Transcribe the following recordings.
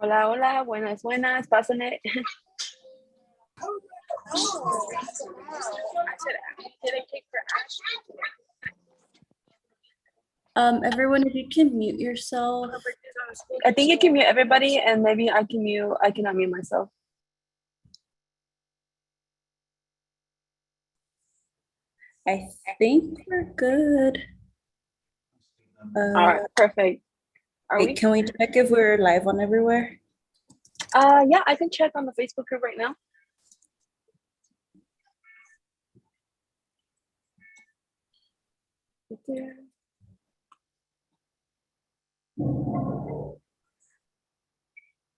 Hola, hola, buenas, buenas, pásale. Everyone, if you can mute yourself. I think you can mute everybody, and maybe I can unmute myself. I think we're good. All right, perfect. Wait, can we check if we're live on everywhere? Yeah, I can check on the Facebook group right now.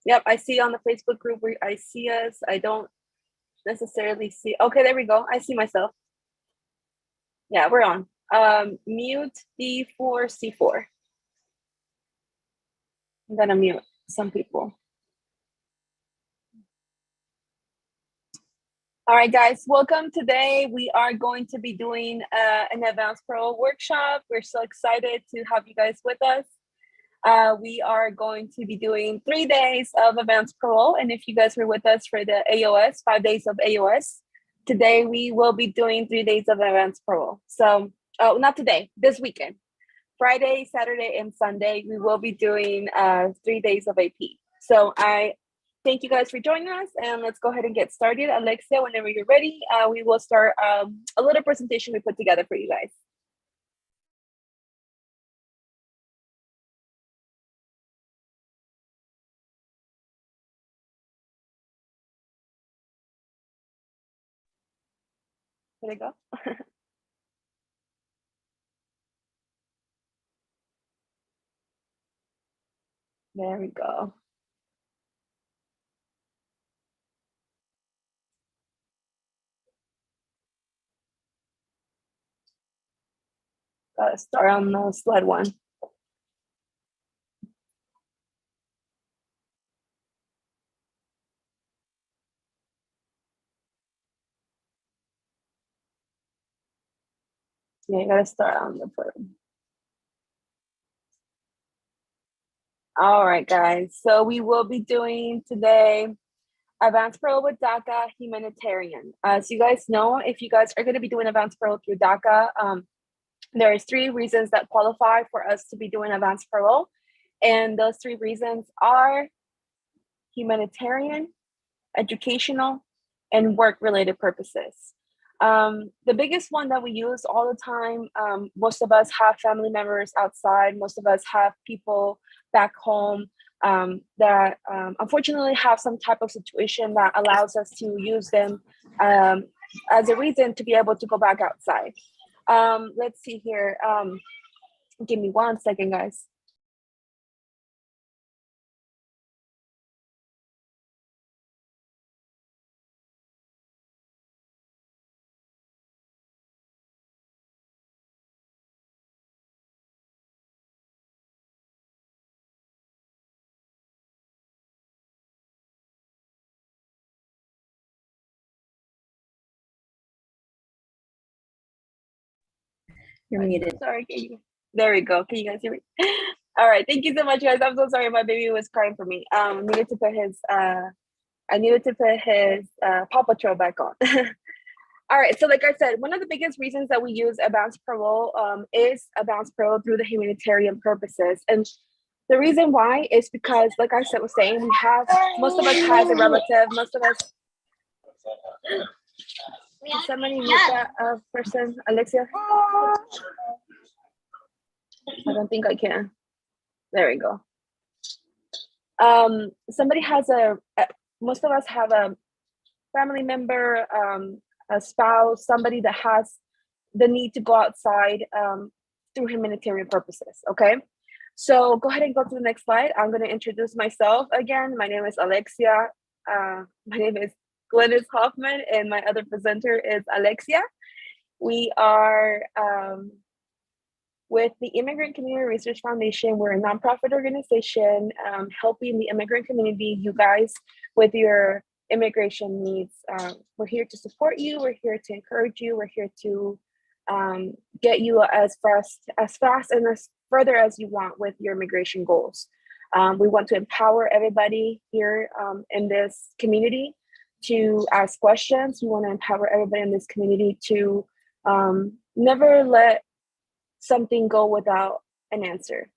Yep, I see on the Facebook group where I see us. I don't necessarily see. Okay, there we go. I see myself. Yeah, we're on. Mute D4C4. I'm gonna mute some people. All right, guys, welcome. Today we are going to be doing an Advance Parole workshop. We're so excited to have you guys with us. We are going to be doing 3 days of Advance Parole. And if you guys were with us for the AOS, 5 days of AOS, today we will be doing 3 days of Advance Parole. So, not today, this weekend. Friday, Saturday, and Sunday, we will be doing 3 days of AP. So I thank you guys for joining us, and let's go ahead and get started. Alexia, whenever you're ready, we will start a little presentation we put together for you guys. There we go. There we go. Gotta start on slide 1. Yeah, you gotta start on the first. All right, guys. So we will be doing today Advance Parole with Daca Humanitarian. As you guys know, if you guys are going to be doing Advance Parole through Daca, there is 3 reasons that qualify for us to be doing Advance Parole. And those 3 reasons are humanitarian, educational, and work-related purposes. The biggest one that we use all the time, most of us have family members outside, most of us have people back home that unfortunately have some type of situation that allows us to use them as a reason to be able to go back outside. Let's see here. Give me 1 second, guys. You're muted. Sorry, there we go. Can you guys hear me? All right, thank you so much, guys. I'm so sorry, my baby was crying for me. I needed to put his Paw Patrol back on. All right, so like I said, one of the biggest reasons that we use Advance Parole is Advance Parole through the humanitarian purposes. And the reason why is because, like I said, was saying, most of us has a relative, most of us. Can somebody mute that person, Alexia? I don't think I can. There we go. Somebody has most of us have a family member, a spouse, somebody that has the need to go outside through humanitarian purposes, okay? So go ahead and go to the next slide. I'm gonna introduce myself again. My name is Alexia. My name is Glennis Hoffman, and my other presenter is Alexia. We are with the Immigrant Community Research Foundation. We're a nonprofit organization helping the immigrant community, you guys, with your immigration needs. We're here to support you. We're here to encourage you. We're here to get you as fast and as further as you want with your immigration goals. We want to empower everybody here in this community to ask questions. We want to empower everybody in this community to never let something go without an answer.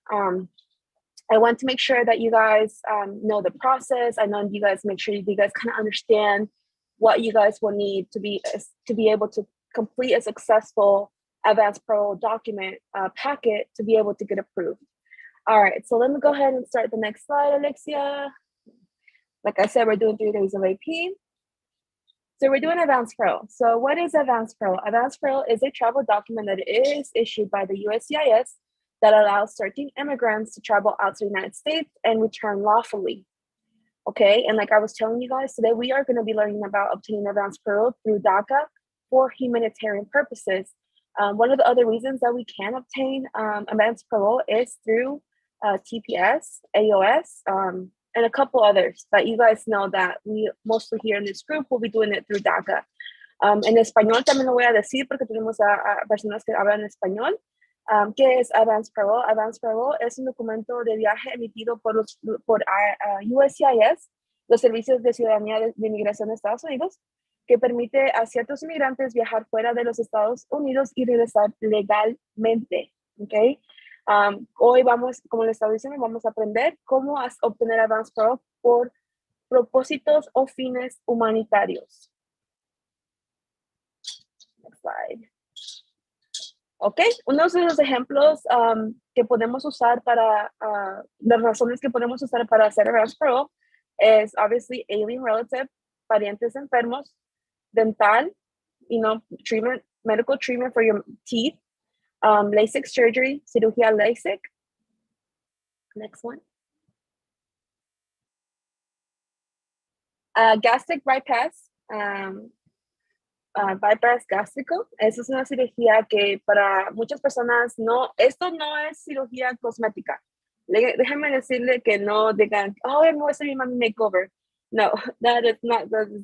I want to make sure that you guys know the process. I know you guys make sure you guys kind of understand what you guys will need to be able to complete a successful Advance Parole document packet to be able to get approved. All right, so let me go ahead and start the next slide, Alexia. Like I said, we're doing 3 days of AP. So we're doing Advance Parole. So what is Advance Parole? Advance Parole is a travel document that is issued by the USCIS that allows certain immigrants to travel out to the United States and return lawfully. Okay, and like I was telling you guys today, we are going to be learning about obtaining Advance Parole through Daca for humanitarian purposes. One of the other reasons that we can obtain Advance Parole is through TPS, AOS, and a couple others that you guys know that we mostly here in this group will be doing it through DACA. En español también lo voy a decir porque tenemos a personas que hablan español. ¿Qué es Advance Parole? Advance Parole es un documento de viaje emitido por USCIS, los Servicios de Ciudadanía de Inmigración de Estados Unidos, que permite a ciertos inmigrantes viajar fuera de los Estados Unidos y regresar legalmente. ¿Okay? Hoy vamos, como les estaba diciendo, vamos a aprender cómo obtener Advance Parole por propósitos o fines humanitarios. Next slide. Ok, unos de los ejemplos que podemos usar para, las razones que podemos usar para hacer Advance Parole es, obviously, alien relative, parientes enfermos, dental, treatment, medical treatment for your teeth, LASIK surgery, cirugía LASIK. Next one. Gastric bypass, bypass gástrico. Esa es una cirugía que para muchas personas esto no es cirugía cosmética. Déjame decirle que no digan, oh, me voy a hacer mi mami makeover. No, this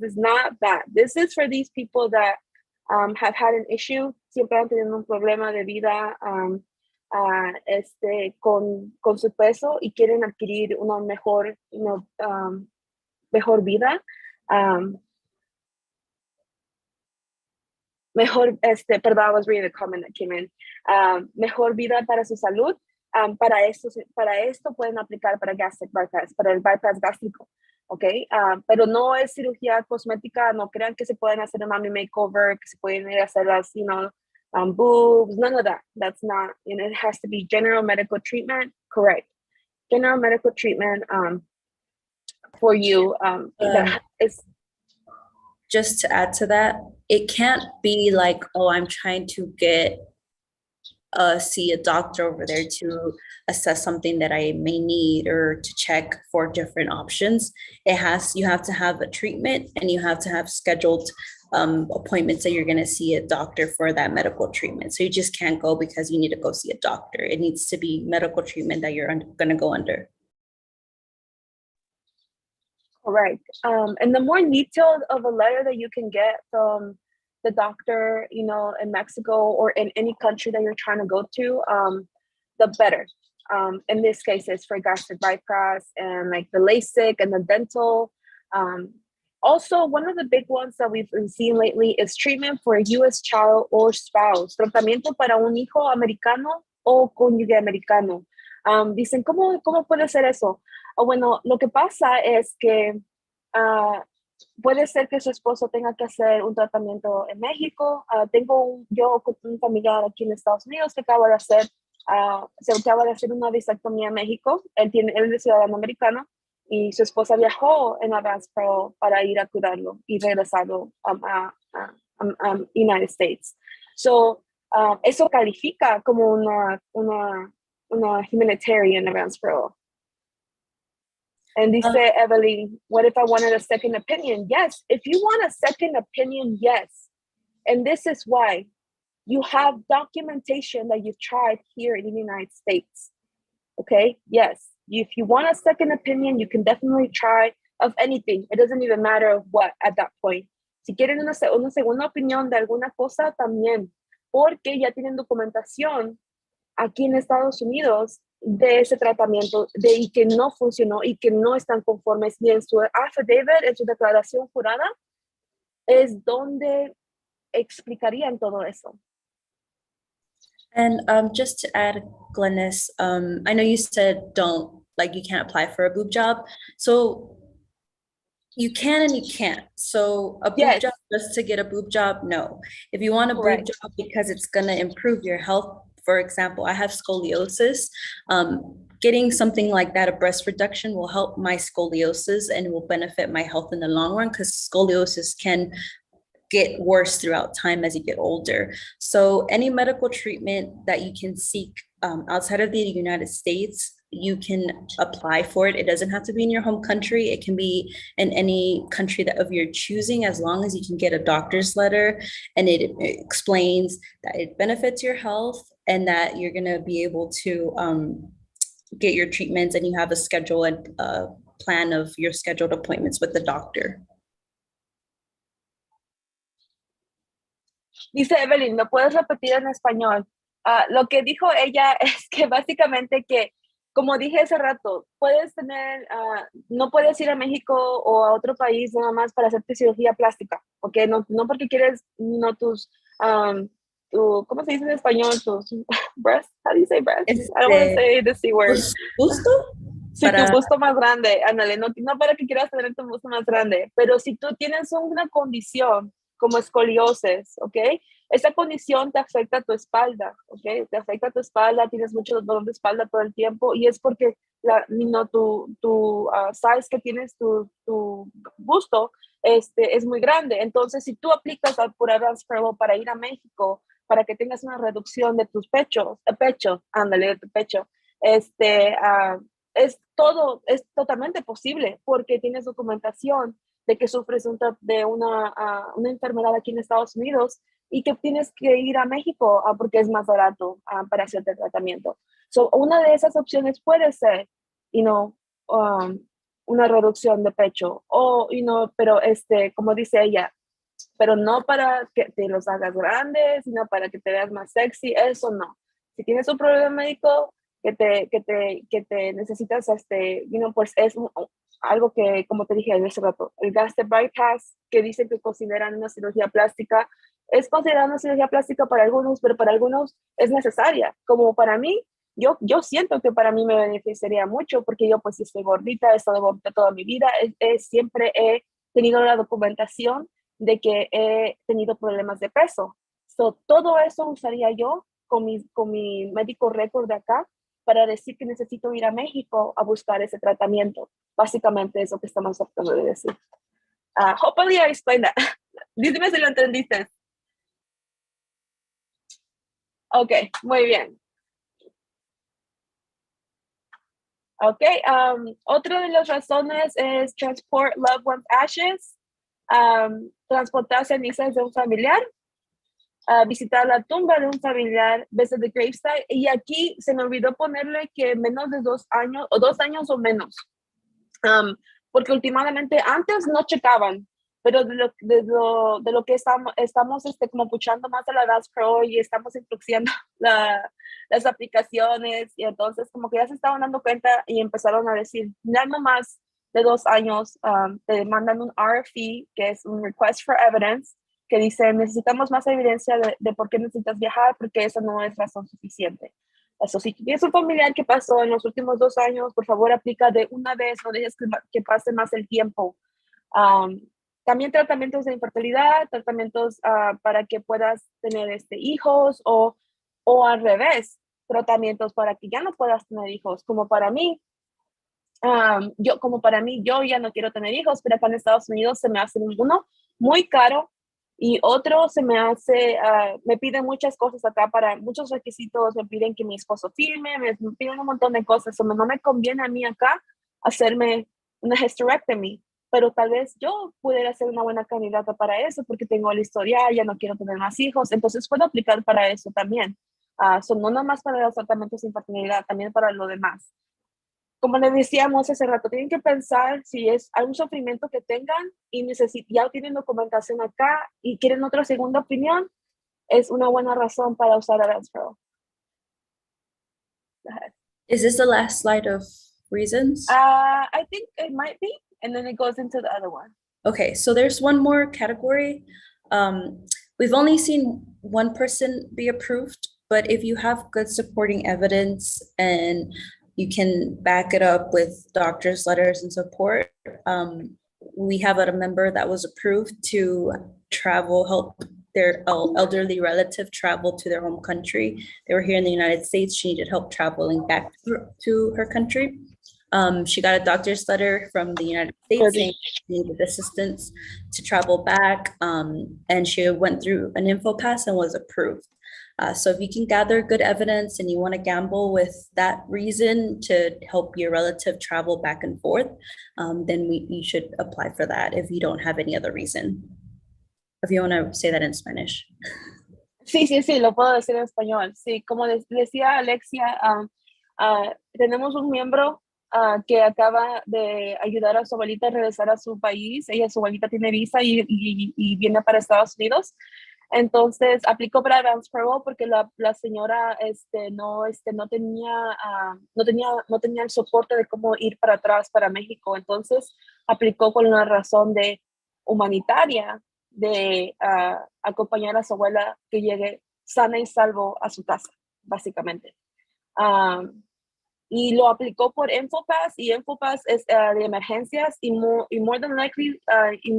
is not that. This is for these people that have had an issue, siempre han tenido un problema de vida con su peso y quieren adquirir una mejor, mejor vida. Perdón, I was reading a comment that came in. Mejor vida para su salud. Para esto pueden aplicar para gastric bypass, para el bypass gástrico. Okay, pero no es cirugía cosmética, no crean que se pueden hacer un mommy makeover, que se pueden ir a hacer las, boobs, none of that. That's not, it has to be general medical treatment, correct. General medical treatment for you. That is. Just to add to that, it can't be like, oh, I'm trying to see a doctor over there to assess something that I may need or to check for different options. You have to have a treatment and you have to have scheduled appointments that you're going to see a doctor for that medical treatment. So you just can't go because you need to go see a doctor. It needs to be medical treatment that you're going to go under. Correct. And the more detailed of a letter that you can get from the doctor, in Mexico or in any country that you're trying to go to, the better. In this case, it's for gastric bypass and like the LASIK and the dental. Also, one of the big ones that we've been seeing lately is treatment for a U.S. child or spouse. Tratamiento para un hijo americano o cónyuge americano. Dicen, ¿cómo puede ser eso? Bueno, lo que pasa es que puede ser que su esposo tenga que hacer un tratamiento en México. Yo con un familiar aquí en Estados Unidos que acaba de hacer una vasectomía en México. Él es ciudadano americano y su esposa viajó en Advance Parole para ir a curarlo y regresarlo a United States. So, eso califica como una humanitarian Advance Parole. And dice Evelyn, what if I wanted a second opinion? Yes, if you want a second opinion, yes. And this is why. You have documentation that you've tried here in the United States. Okay, yes. If you want a second opinion, you can definitely try of anything. It doesn't even matter of what at that point. Si quieren una segunda opinión de alguna cosa, también. Porque ya tienen documentación aquí en Estados Unidos de ese tratamiento y que no funcionó y que no están conformes, y en su affidavit, en su declaración jurada, es donde explicarían todo eso. And just to add, Glennis, I know you said you can't apply for a boob job. So you can and you can't. So a boob Yes. job just to get a boob job, no. If you want a boob job because it's gonna improve your health, for example, I have scoliosis. Getting something like that, a breast reduction, will help my scoliosis and will benefit my health in the long run, because scoliosis can get worse throughout time as you get older. So any medical treatment that you can seek outside of the United States, you can apply for it. It doesn't have to be in your home country. It can be in any country that of your choosing, as long as you can get a doctor's letter and it explains that it benefits your health and that you're going to be able to get your treatments, and you have a schedule and plan of your scheduled appointments with the doctor. Dice Evelyn, ¿lo puedes repetir en español? Lo que dijo ella es que básicamente que, como dije hace rato, puedes tener, no puedes ir a México o a otro país nada más para hacerte cirugía plástica, ¿ok? No, no porque quieres, no tus, ¿cómo se dice en español? Tus breasts, how do you say breasts? I don't want to say the C word. ¿Busto? Si tu busto más grande, ándale, no, no para que quieras tener tu busto más grande, pero si tú tienes una condición como escoliosis, ¿ok? Esa condición te afecta a tu espalda, ¿ok? Te afecta a tu espalda, tienes mucho dolor de espalda todo el tiempo, y es porque tu size que tienes, tu busto, es muy grande. Entonces, si tú aplicas por Advance Parole para ir a México, para que tengas una reducción de tus pechos, ándale, de tu pecho, es totalmente posible, porque tienes documentación de que sufres de una enfermedad aquí en Estados Unidos y que tienes que ir a México porque es más barato para hacerte el tratamiento. So, una de esas opciones puede ser, una reducción de pecho, o, pero como dice ella, pero no para que te los hagas grandes, sino para que te veas más sexy, eso no. Si tienes un problema médico que te necesitas, pues es algo que, como te dije hace rato, el gastric bypass, que dicen que consideran una cirugía plástica, es considerada una cirugía plástica para algunos, pero para algunos es necesaria. Como para mí, yo siento que para mí me beneficiaría mucho, porque yo pues estoy gordita, he estado gordita toda mi vida, siempre he tenido la documentación de que he tenido problemas de peso. So, todo eso usaría yo con mi médico récord de acá para decir que necesito ir a México a buscar ese tratamiento. Básicamente es lo que estamos tratando de decir. Hopefully I explained that. Dime si lo entendiste. Ok, muy bien. Ok, otra de las razones es transport loved one's ashes, transportar cenizas de un familiar, visitar la tumba de un familiar, visit the gravesite. Y aquí se me olvidó ponerle que menos de 2 años, o 2 años o menos, porque últimamente antes no checaban, pero de lo que estamos como puchando más a la Advance Parole y estamos introduciendo las aplicaciones, y entonces como que ya se estaban dando cuenta y empezaron a decir, no más de 2 años, te mandan un RFE, que es un Request for Evidence, que dice, necesitamos más evidencia de por qué necesitas viajar, porque esa no es razón suficiente. Eso, si tienes un familiar que pasó en los últimos 2 años, por favor aplica de una vez, no dejes que pase más el tiempo. También tratamientos de infertilidad, tratamientos para que puedas tener hijos, o al revés, tratamientos para que ya no puedas tener hijos, como para mí. Yo ya no quiero tener hijos, pero acá en Estados Unidos se me hace uno muy caro, y otro se me hace, me piden muchas cosas acá, para muchos requisitos, me piden que mi esposo firme, me piden un montón de cosas. No me conviene a mí acá hacerme una hysterectomy, pero tal vez yo pudiera ser una buena candidata para eso, porque tengo el historial, ya no quiero tener más hijos, entonces puedo aplicar para eso también. No nomás para los tratamientos de infertilidad, también para lo demás. Como les decíamos hace rato, tienen que pensar si es algún sufrimiento que tengan y ya tienen documentación acá y quieren otra segunda opinión, es una buena razón para usar Advance Parole. Is this the last slide of reasons? I think it might be, and then it goes into the other one. Okay, so there's one more category. We've only seen one person be approved, but if you have good supporting evidence and you can back it up with doctor's letters and support, we have a member that was approved to travel, help their elderly relative travel to their home country. They were here in the United States. She needed help traveling back to her country. She got a doctor's letter from the United States saying she needed assistance to travel back, and she went through an info pass and was approved. So if you can gather good evidence and you want to gamble with that reason to help your relative travel back and forth, then you should apply for that if you don't have any other reason. If you want to say that in Spanish. Sí, sí, sí, lo puedo decir en español. Sí, como decía Alexia, tenemos un miembro que acaba de ayudar a su abuelita a regresar a su país. Su abuelita tiene visa y viene para Estados Unidos. Entonces aplicó para Advance Parole porque la señora no tenía el soporte de cómo ir para atrás para México. Entonces aplicó con una razón de humanitaria de acompañar a su abuela que llegue sana y salvo a su casa, básicamente. Y lo aplicó por InfoPass, y InfoPass es de emergencias, y more than likely, y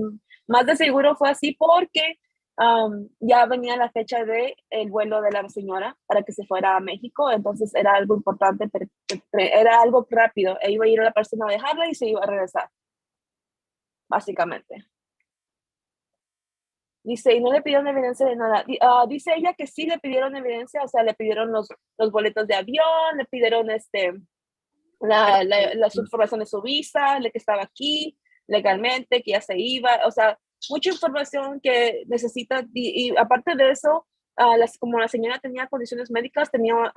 más de seguro fue así porque ya venía la fecha del vuelo de la señora para que se fuera a México, entonces era algo importante, era algo rápido, iba a ir a la persona a dejarla y se iba a regresar, básicamente. Dice, y no le pidieron evidencia de nada. Dice ella que sí le pidieron evidencia, o sea, le pidieron los boletos de avión, le pidieron la información de su visa, de que estaba aquí legalmente, que ya se iba, o sea, mucha información que necesita, y aparte de eso, como la señora tenía condiciones médicas, tenía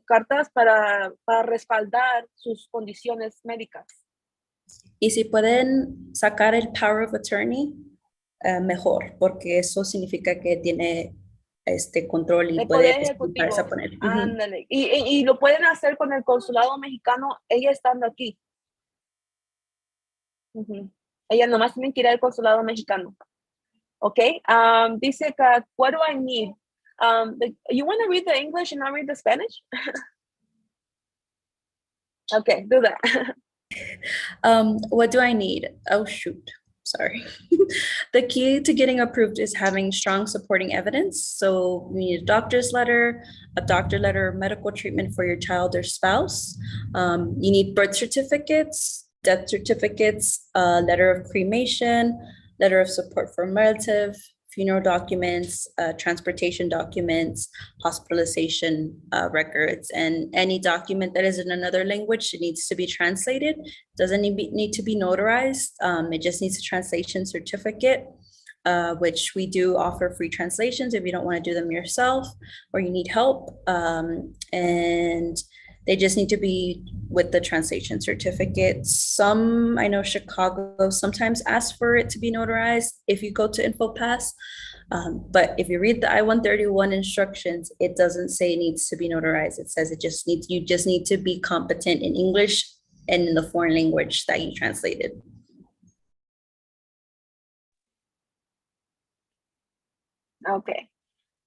cartas para respaldar sus condiciones médicas. Y si pueden sacar el Power of Attorney, mejor, porque eso significa que tiene control y el puede poder ejecutivo. poner. Ándale. Y lo pueden hacer con el consulado mexicano, ella estando aquí. Ella nomás tiene que ir al consulado mexicano. Ok. Dice que, what do I need? You want to read the English and I'll read the Spanish? Okay, do that. What do I need? Oh, shoot. Sorry. The key to getting approved is having strong supporting evidence. So we need a doctor's letter, medical treatment for your child or spouse. You need birth certificates, death certificates, letter of cremation, letter of support from relative, funeral documents, transportation documents, hospitalization records, and any document that is in another language, it needs to be translated. Doesn't need to be notarized. It just needs a translation certificate, which we do offer free translations if you don't want to do them yourself or you need help. And they just need to be with the translation certificate. Some, I know Chicago sometimes ask for it to be notarized if you go to InfoPass. But if you read the I-131 instructions, it doesn't say it needs to be notarized. It says you just need to be competent in English and in the foreign language that you translated. Okay.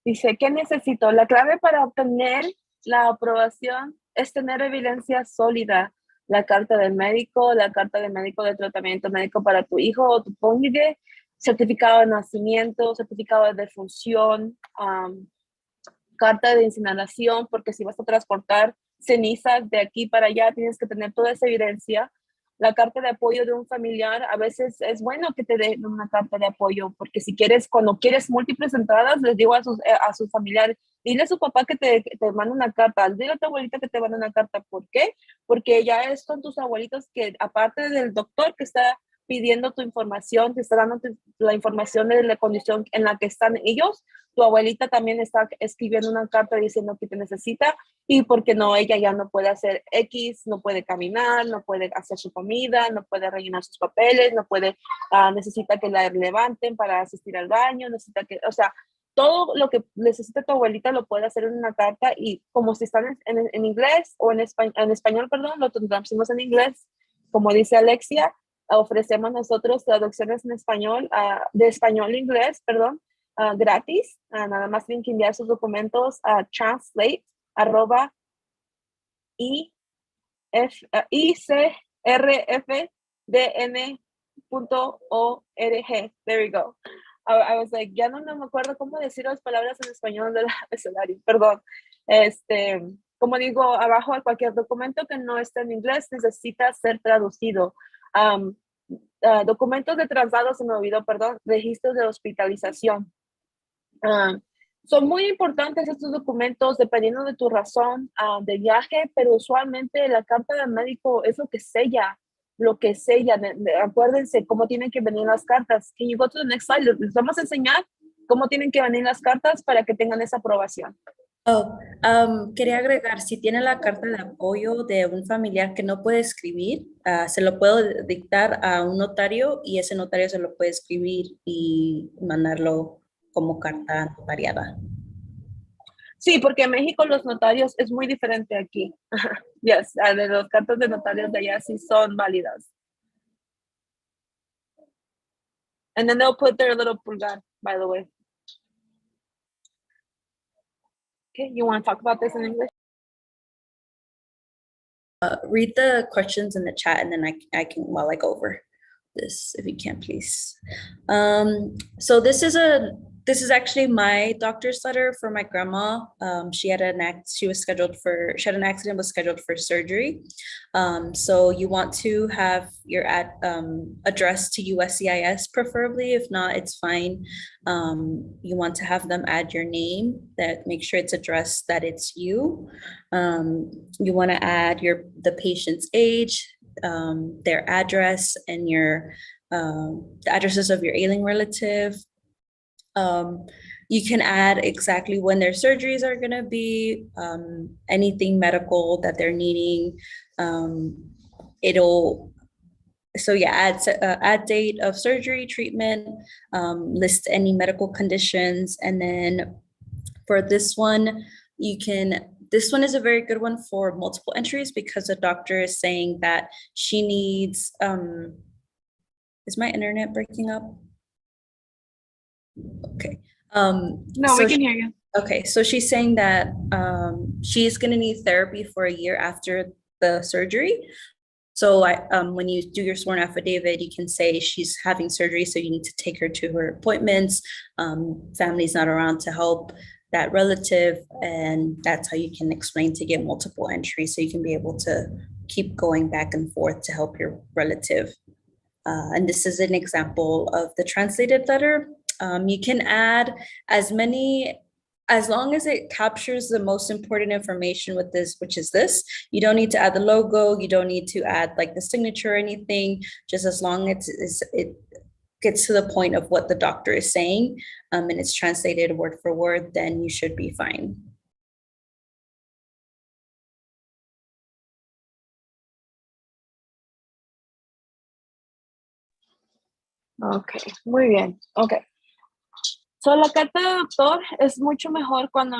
Dice, ¿qué necesito? La clave para obtener la aprobación es tener evidencia sólida. La carta del médico, la carta del médico de tratamiento médico para tu hijo o tu cónyuge, certificado de nacimiento, certificado de defunción, carta de incineración, porque si vas a transportar cenizas de aquí para allá, tienes que tener toda esa evidencia. La carta de apoyo de un familiar, a veces es bueno que te den una carta de apoyo, porque si quieres, cuando quieres múltiples entradas, les digo a sus familiares, dile a su papá que te manda una carta, dile a tu abuelita que te manda una carta. ¿Por qué? Porque ya son tus abuelitos que, aparte del doctor que está pidiendo tu información, te está dando la información de la condición en la que están ellos, tu abuelita también está escribiendo una carta diciendo que te necesita y porque no, ella ya no puede hacer X, no puede caminar, no puede hacer su comida, no puede rellenar sus papeles, no puede, necesita que la levanten para asistir al baño, necesita que, o sea, todo lo que necesita tu abuelita lo puede hacer en una carta y como si están en inglés o en español, perdón, lo traducimos en inglés, como dice Alexia, ofrecemos nosotros traducciones en español, de español a inglés, perdón, gratis. Nada más tienen que enviar sus documentos a translate arroba icrfdn.org. There we go. I was like, ya no me acuerdo cómo decir las palabras en español del abecedario, perdón. Como digo, abajo de cualquier documento que no esté en inglés necesita ser traducido. Documentos de traslado, se me olvidó, perdón, registros de hospitalización. Son muy importantes estos documentos dependiendo de tu razón de viaje, pero usualmente la carta del médico es lo que sella. Acuérdense cómo tienen que venir las cartas. Can you go to the next slide? Les vamos a enseñar cómo tienen que venir las cartas para que tengan esa aprobación. Quería agregar, si tiene la carta de apoyo de un familiar que no puede escribir, se lo puedo dictar a un notario y ese notario se lo puede escribir y mandarlo como carta notariada. Sí, porque en México los notarios es muy diferente aquí. Yes, de los cartas de notarios de allá sí son válidas. And then they'll put their little pulgar, by the way. Okay, you want to talk about this in English? Read the questions in the chat and then I can, while I go over this, if you can, please. So this is actually my doctor's letter for my grandma. She had an accident, was scheduled for surgery. So you want to have your address to USCIS preferably. If not, it's fine. You want to have them add your name, that make sure it's addressed that it's you. You want to add the patient's age, their address, and the addresses of your ailing relative. You can add exactly when their surgeries are going to be, anything medical that they're needing. Add date of surgery, treatment, list any medical conditions. And then for this one, this one is a very good one for multiple entries because the doctor is saying that she needs, is my internet breaking up? Okay. No, we can hear you. Okay, so she's saying that she's going to need therapy for a year after the surgery. So when you do your sworn affidavit, you can say she's having surgery, so you need to take her to her appointments. Family's not around to help that relative, and that's how you can explain to get multiple entries, so you can be able to keep going back and forth to help your relative. And this is an example of the translated letter. You can add as many, as long as it captures the most important information with this, which is this. You don't need to add the logo. You don't need to add like the signature or anything. Just as long as it gets to the point of what the doctor is saying, and it's translated word for word, then you should be fine. Ok, muy bien. Ok. So, la carta de doctor es mucho mejor cuando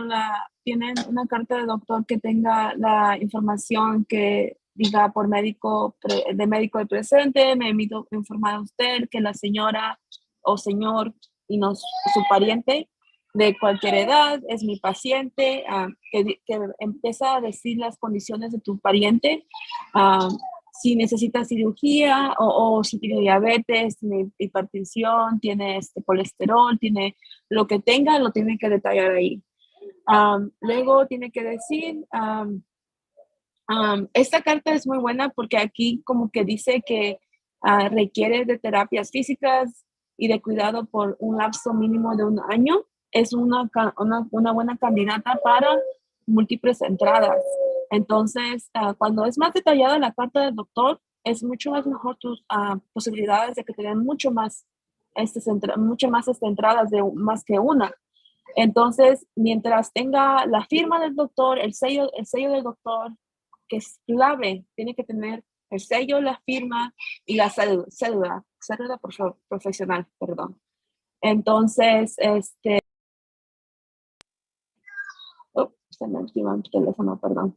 tienen una carta de doctor que tenga la información que diga por médico de presente, me emito informar a usted que la señora o señor y no su pariente de cualquier edad es mi paciente, que empieza a decir las condiciones de tu pariente, si necesita cirugía o si tiene diabetes, tiene hipertensión, tiene colesterol, tiene lo que tenga, lo tiene que detallar ahí. Luego tiene que decir, esta carta es muy buena porque aquí como que dice que requiere de terapias físicas y de cuidado por un lapso mínimo de 1 año. Es una buena candidata para múltiples entradas. Entonces, cuando es más detallada la carta del doctor, es mucho más mejor tus posibilidades de que te den mucho más entradas de más que una. Entonces, mientras tenga la firma del doctor, el sello del doctor, que es clave, tiene que tener el sello, la firma y la cédula profesional, perdón. Entonces, Se me activa el teléfono, perdón.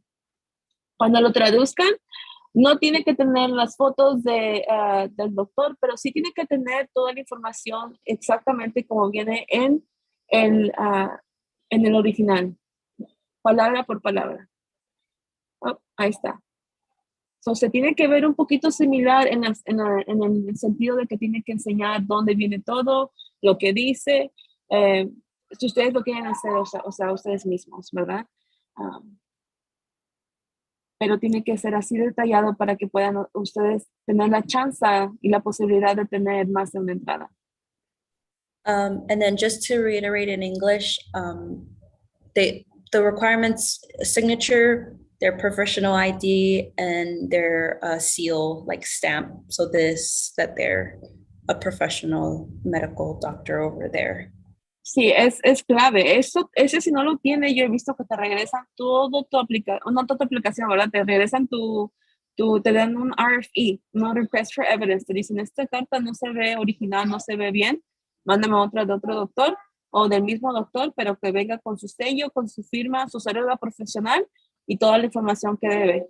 Cuando lo traduzcan, no tiene que tener las fotos del doctor, pero sí tiene que tener toda la información exactamente como viene en el original, palabra por palabra. Oh, ahí está. So, se tiene que ver un poquito similar en el sentido de que tiene que enseñar dónde viene todo, lo que dice, si ustedes lo quieren hacer, o sea, ustedes mismos, ¿verdad? Pero tiene que ser así detallado para que puedan ustedes tener la chance y la posibilidad de tener más de una entrada. And then just to reiterate in English, the requirements, signature, their professional ID, and their seal, like stamp. So that they're a professional medical doctor over there. Sí, es clave. Ese si no lo tiene, yo he visto que te regresan todo tu aplicación, no toda tu aplicación, ¿verdad? Te regresan te dan un RFE, un Request for Evidence. Te dicen, esta carta no se ve original, no se ve bien, mándame otra de otro doctor o del mismo doctor, pero que venga con su sello, con su firma, su cédula profesional y toda la información que debe.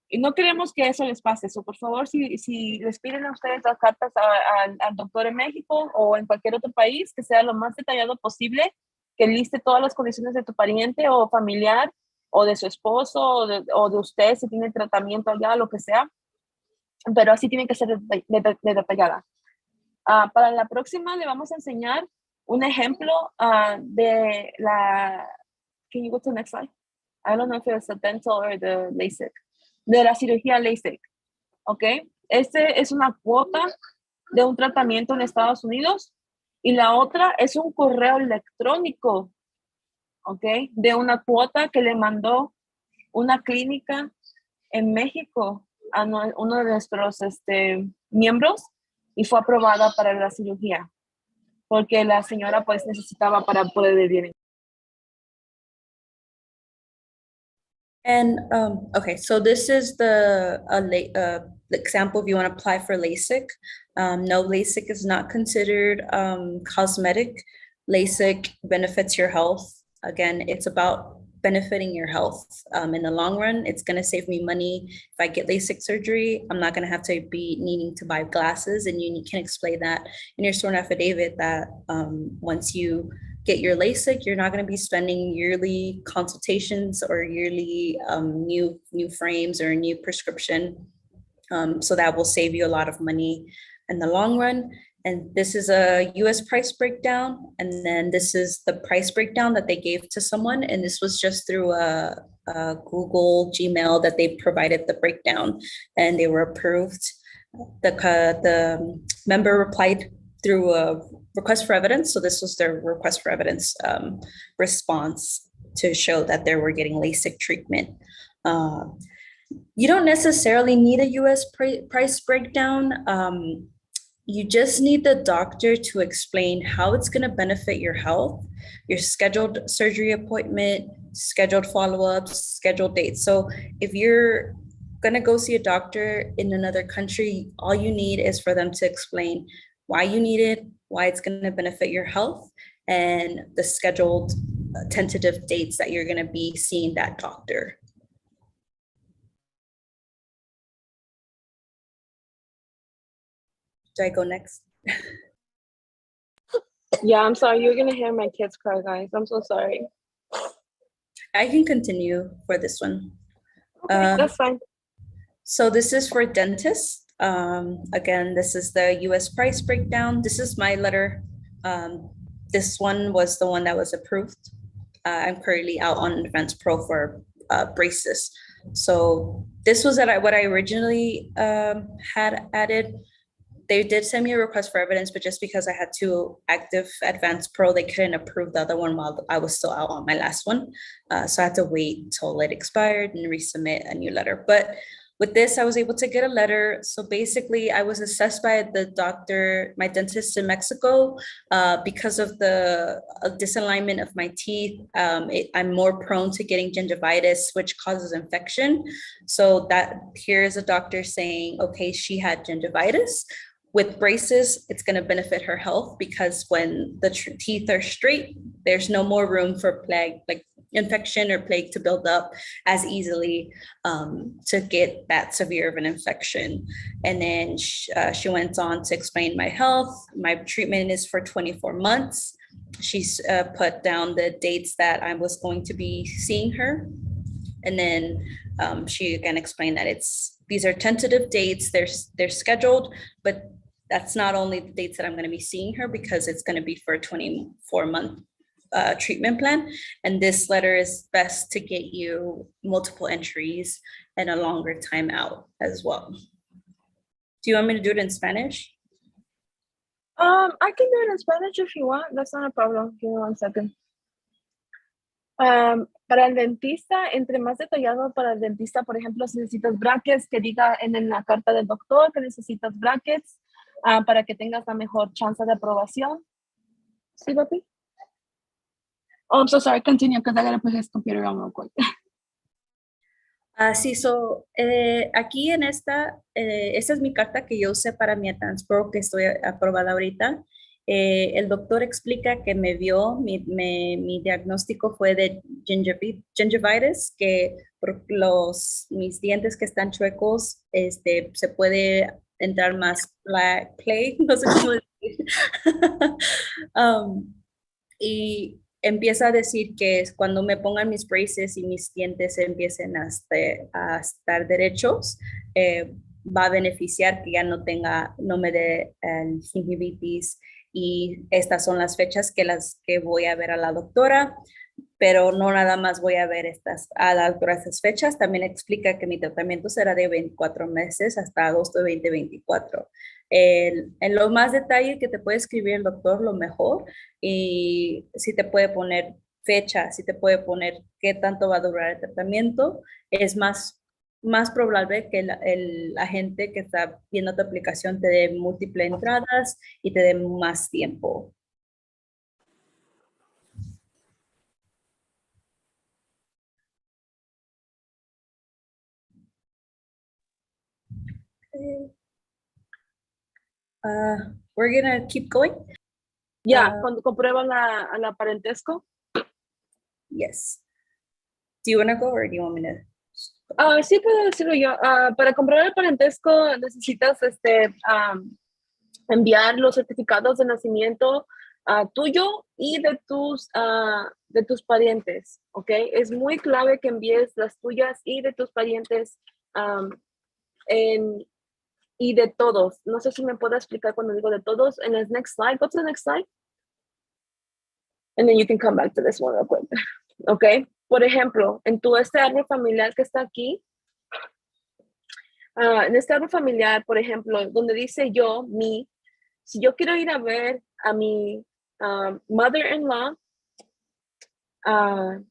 Y no queremos que eso les pase. So, por favor, si les piden a ustedes las cartas al doctor en México o en cualquier otro país, que sea lo más detallado posible, que liste todas las condiciones de tu pariente o familiar, o de su esposo, o de usted, si tiene tratamiento allá, lo que sea. Pero así tiene que ser detallada. Para la próxima le vamos a enseñar un ejemplo de la... Can you go to the next slide? I don't know if it's the dental or the LASIK. De la cirugía LASIK, ¿ok? Este es una cuota de un tratamiento en Estados Unidos y la otra es un correo electrónico, ¿ok? De una cuota que le mandó una clínica en México a uno de nuestros miembros y fue aprobada para la cirugía porque la señora pues necesitaba para poder vivir. And okay, so this is the example if you want to apply for LASIK. No, LASIK is not considered cosmetic. LASIK benefits your health. Again, it's about benefiting your health. In the long run, it's going to save me money. If I get LASIK surgery, I'm not going to have to be needing to buy glasses. And you can explain that in your sworn affidavit that once you get your LASIK, you're not going to be spending yearly consultations or yearly new frames or new prescription. So that will save you a lot of money in the long run. And this is a US price breakdown. And then this is the price breakdown that they gave to someone. And this was just through a Google Gmail that they provided the breakdown and they were approved. The member replied through a request for evidence. So this was their request for evidence response to show that they were getting LASIK treatment. You don't necessarily need a US price breakdown. You just need the doctor to explain how it's going to benefit your health, your scheduled surgery appointment, scheduled follow-ups, scheduled dates. So if you're going to go see a doctor in another country, all you need is for them to explain why you need it, why it's going to benefit your health, and the scheduled tentative dates that you're going to be seeing that doctor. Do I go next? Yeah, I'm sorry. You're going to hear my kids cry, guys. I'm so sorry. I can continue for this one. Okay, that's fine. So this is for dentists. Again, this is the US price breakdown. This is my letter. This one was the one that was approved. I'm currently out on Advance Parole for braces. So this was what I originally had added. They did send me a request for evidence, but just because I had two active Advance Parole, they couldn't approve the other one while I was still out on my last one. So I had to wait till it expired and resubmit a new letter. But with this, I was able to get a letter. So basically, I was assessed by the doctor, my dentist in Mexico, because of the disalignment of my teeth. I'm more prone to getting gingivitis, which causes infection. So that here is a doctor saying, okay, she had gingivitis. With braces, it's going to benefit her health because when the teeth are straight, there's no more room for plaque, like infection or plague to build up as easily to get that severe of an infection. And then she went on to explain my health. My treatment is for 24 months. She's put down the dates that I was going to be seeing her. And then she again explained that these are tentative dates. They're scheduled, but that's not only the dates that I'm going to be seeing her, because it's going to be for a 24-month treatment plan. And this letter is best to get you multiple entries and a longer time out as well. Do you want me to do it in Spanish? I can do it in Spanish if you want. That's not a problem. Give me 1 second. Para el dentista, entre más detallado para el dentista, por ejemplo, si necesitas brackets, que diga en la carta del doctor que necesitas brackets para que tengas la mejor chance de aprobación. ¿Sí, papi? Oh, I'm so sorry. Continue, because I gotta put his computer on real quick. Sí, aquí en esta es mi carta que yo usé para mi Advance Parole, que estoy aprobada ahorita. El doctor explica que me vio, mi diagnóstico fue de gingivitis, que por mis dientes que están chuecos, se puede entrar más plague, no sé cómo decir. Y empieza a decir que cuando me pongan mis braces y mis dientes empiecen a estar derechos, va a beneficiar que ya no me dé gingivitis. Y estas son las fechas que voy a ver a la doctora, pero no nada más voy a ver a la doctora estas fechas. También explica que mi tratamiento será de 24 meses hasta agosto de 2024. En lo más detalle que te puede escribir el doctor, lo mejor, y si te puede poner fecha, si te puede poner qué tanto va a durar el tratamiento, es más probable que el agente que está viendo tu aplicación te dé múltiples entradas y te dé más tiempo. We're gonna keep going. Ya, cuando comprueban la parentesco. Yes. Do you want to go or do you want me to? Sí, puedo decirlo yo. Para comprobar el parentesco necesitas enviar los certificados de nacimiento tuyo y de tus parientes, ¿ok? Es muy clave que envíes las tuyas y de tus parientes y de todos. No sé si me puedo explicar cuando digo de todos. En el next slide. What's the next slide? And then you can come back to this one real quick. ¿Ok? Por ejemplo, en tu árbol familiar que está aquí, en este árbol familiar, por ejemplo, donde dice yo, si yo quiero ir a ver a mi mother-in-law,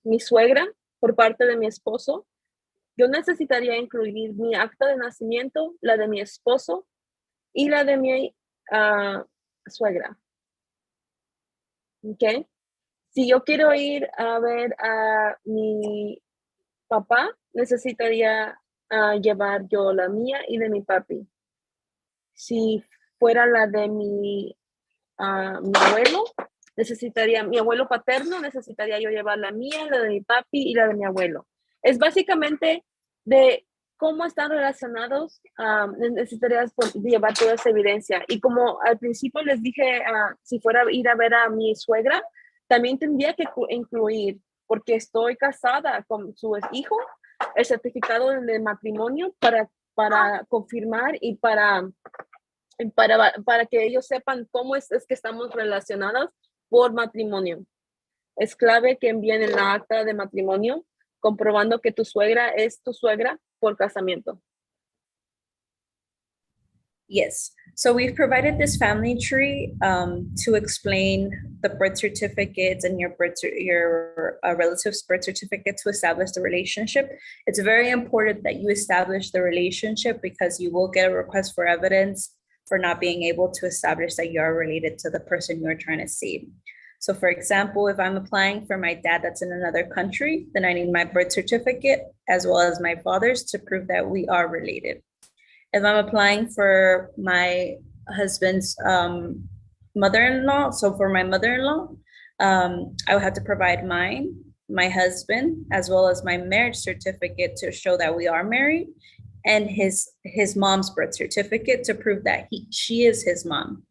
mi suegra, por parte de mi esposo, yo necesitaría incluir mi acta de nacimiento, la de mi esposo y la de mi suegra. ¿Ok? Si yo quiero ir a ver a mi papá, necesitaría llevar yo la mía y de mi papi. Si fuera la de mi abuelo, mi abuelo paterno, necesitaría yo llevar la mía, la de mi papi y la de mi abuelo. Es básicamente de cómo están relacionados, necesitarías llevar toda esa evidencia. Y como al principio les dije, si fuera a ir a ver a mi suegra, también tendría que incluir, porque estoy casada con su hijo, el certificado de matrimonio para confirmar y para que ellos sepan cómo es que estamos relacionadas por matrimonio. Es clave que envíen el acta de matrimonio comprobando que tu suegra es tu suegra por casamiento. Yes. So we've provided this family tree to explain the birth certificates and your relative's birth certificate to establish the relationship. It's very important that you establish the relationship because you will get a request for evidence for not being able to establish that you are related to the person you're trying to see. So for example, if I'm applying for my dad that's in another country, then I need my birth certificate as well as my father's to prove that we are related. If I'm applying for my husband's mother-in-law, so for my mother-in-law, I would have to provide mine my husband, as well as my marriage certificate to show that we are married, and his mom's birth certificate to prove that she is his mom.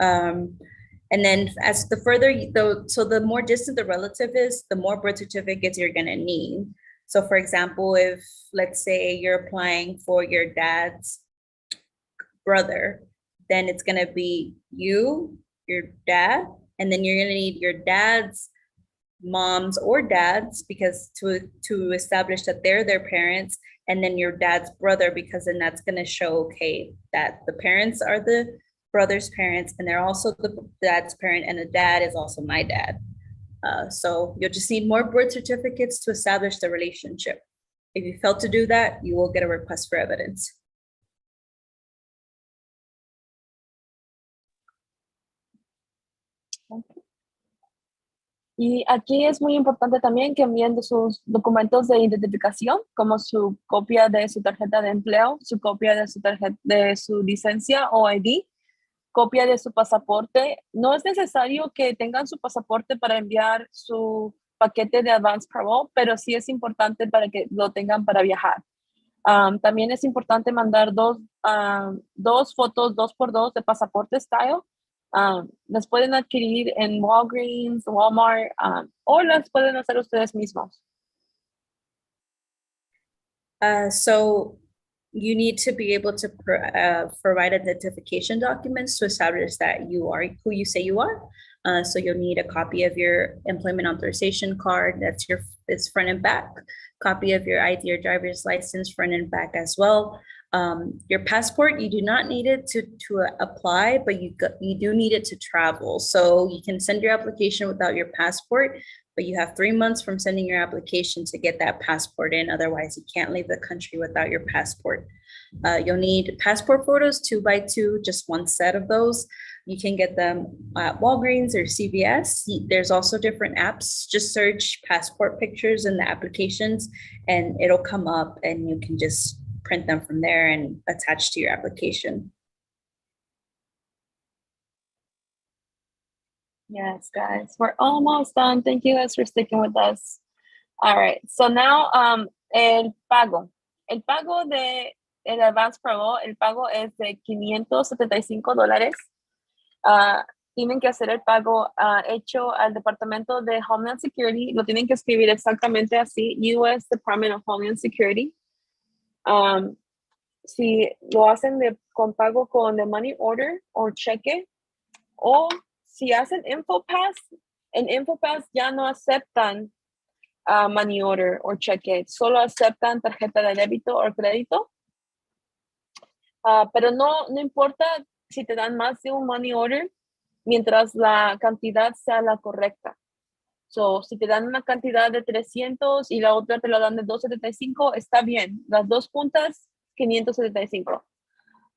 And then as the further, so the more distant the relative is, the more birth certificates you're gonna need. So for example, if let's say you're applying for your dad's brother, then it's gonna be you, your dad, and then you're gonna need your dad's moms or dads, because to establish that they're their parents, and then your dad's brother, because then that's going to show, okay, that the parents are the brother's parents and they're also the dad's parent, and the dad is also my dad. So you'll just need more birth certificates to establish the relationship. If you fail to do that, you will get a request for evidence. Okay. Y aquí es muy importante también que envíen sus documentos de identificación, como su copia de su tarjeta de empleo, su copia de su tarjeta de su licencia o ID, copia de su pasaporte. No es necesario que tengan su pasaporte para enviar su paquete de Advance Parole, pero sí es importante para que lo tengan para viajar. También es importante mandar dos fotos 2x2 de pasaporte style. Las pueden adquirir en Walgreens, Walmart, o las pueden hacer ustedes mismos. So you need to be able to provide identification documents to establish that you are who you say you are. So you'll need a copy of your employment authorization card. It's front and back. Copy of your ID or driver's license, front and back as well. Your passport, you do not need it to apply, but you do need it to travel. So you can send your application without your passport, but you have 3 months from sending your application to get that passport in. Otherwise, you can't leave the country without your passport. You'll need passport photos, 2x2, just one set of those. You can get them at Walgreens or CVS. There's also different apps. Just search passport pictures in the applications and it'll come up and you can just print them from there and attach to your application. Yes, guys, we're almost done. Thank you guys for sticking with us. All right, so now el pago. El pago de el Advance Parole, el pago es de $575. Tienen que hacer el pago hecho al Departamento de Homeland Security. Lo tienen que escribir exactamente así, U.S. Department of Homeland Security. Si lo hacen con pago con the money order o cheque, o si hacen InfoPass, en InfoPass ya no aceptan money order o cheque, solo aceptan tarjeta de débito o crédito. Pero no importa si te dan más de un money order, mientras la cantidad sea la correcta. So, si te dan una cantidad de 300 y la otra te la dan de 275, está bien. Las dos juntas, 575.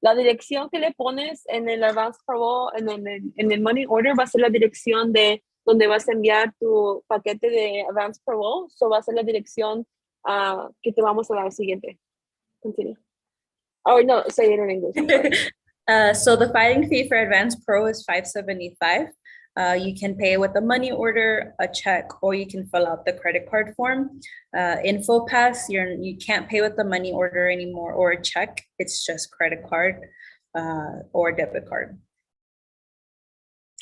La dirección que le pones en el Advance Parole, en el Money Order, va a ser la dirección de donde vas a enviar tu paquete de Advance Parole. So, va a ser la dirección que te vamos a dar siguiente. Continue. Oh, no, say it in English. So the filing fee for Advance Pro is $575. You can pay with a money order, a check, or you can fill out the credit card form. InfoPass, you can't pay with the money order anymore or a check. It's just credit card or debit card.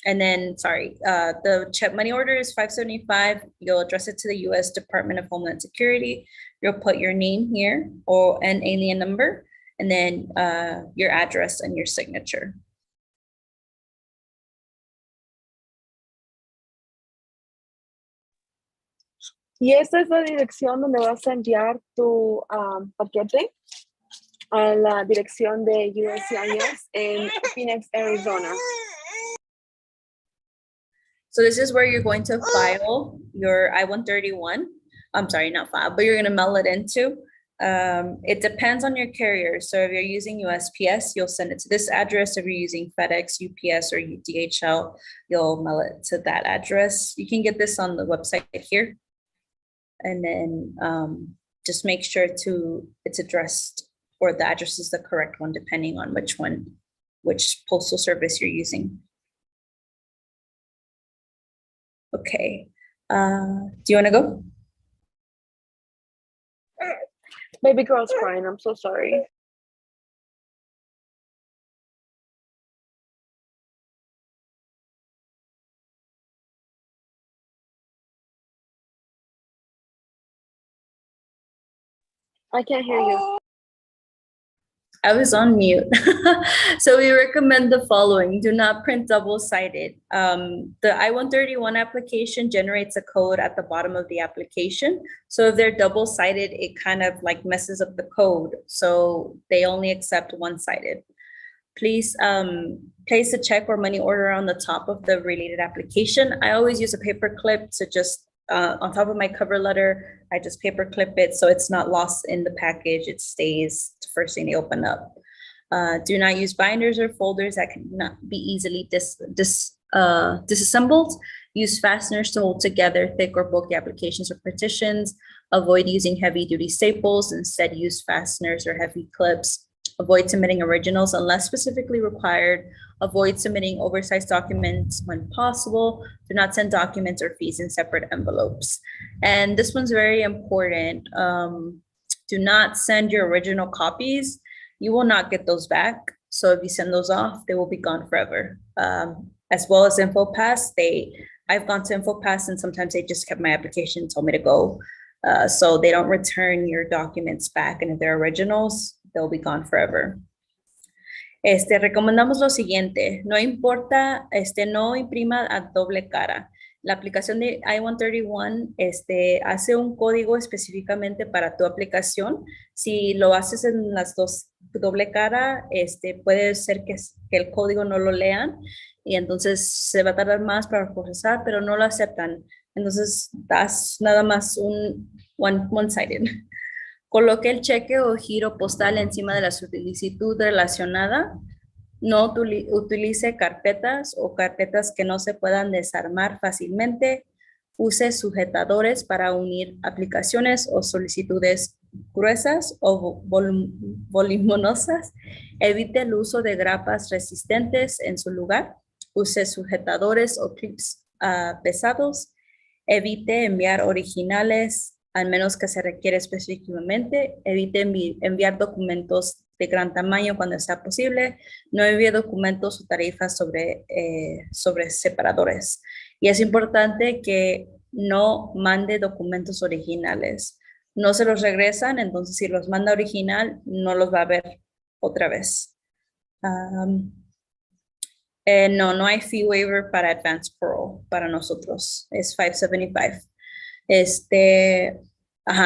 And then, the check money order is $575. You'll address it to the U.S. Department of Homeland Security. You'll put your name here or an alien number, and then your address and your signature. Y esta es la dirección donde vas a enviar tu paquete, a la dirección de USCIS en Phoenix, Arizona. So this is where you're going to file your I-131. I'm sorry, not file, but you're going to mail it into. It depends on your carrier. So if you're using USPS, you'll send it to this address. If you're using FedEx, UPS, or DHL, you'll mail it to that address. You can get this on the website here. And then just make sure it's addressed, or the address is the correct one, depending on which postal service you're using. Okay. Do you want to go? Baby girl's crying. I'm so sorry. I can't hear you. I was on mute. So we recommend the following. Do not print double-sided. The I-131 application generates a code at the bottom of the application. So if they're double-sided, it kind of like messes up the code. So they only accept one-sided. Please place a check or money order on the top of the related application. I always use a paper clip to just on top of my cover letter, I just paper clip it so it's not lost in the package. It stays the first thing they open up. Do not use binders or folders that cannot be easily disassembled. Use fasteners to hold together thick or bulky applications or partitions. Avoid using heavy duty staples. Instead, use fasteners or heavy clips. Avoid submitting originals unless specifically required. Avoid submitting oversized documents when possible. Do not send documents or fees in separate envelopes. And this one's very important. Do not send your original copies. You will not get those back. So if you send those off, they will be gone forever. As well as InfoPass, I've gone to InfoPass and sometimes they just kept my application and told me to go. So they don't return your documents back. And if they're originals, they'll be gone forever. Recomendamos lo siguiente, no importa, no imprima a doble cara. La aplicación de I-131 hace un código específicamente para tu aplicación. Si lo haces en las dos doble cara, puede ser que el código no lo lean y entonces se va a tardar más para procesar, pero no lo aceptan. Entonces, das nada más un one-sided. Coloque el cheque o giro postal encima de la solicitud relacionada. No utilice carpetas o carpetas que no se puedan desarmar fácilmente. Use sujetadores para unir aplicaciones o solicitudes gruesas o voluminosas. Evite el uso de grapas resistentes en su lugar. Use sujetadores o clips pesados. Evite enviar originales al menos que se requiere específicamente. Evite enviar documentos de gran tamaño cuando sea posible. No envíe documentos o tarifas sobre separadores. Y es importante que no mande documentos originales. No se los regresan, entonces si los manda original, no los va a ver otra vez. No hay fee waiver para Advance Parole para nosotros. Es $575.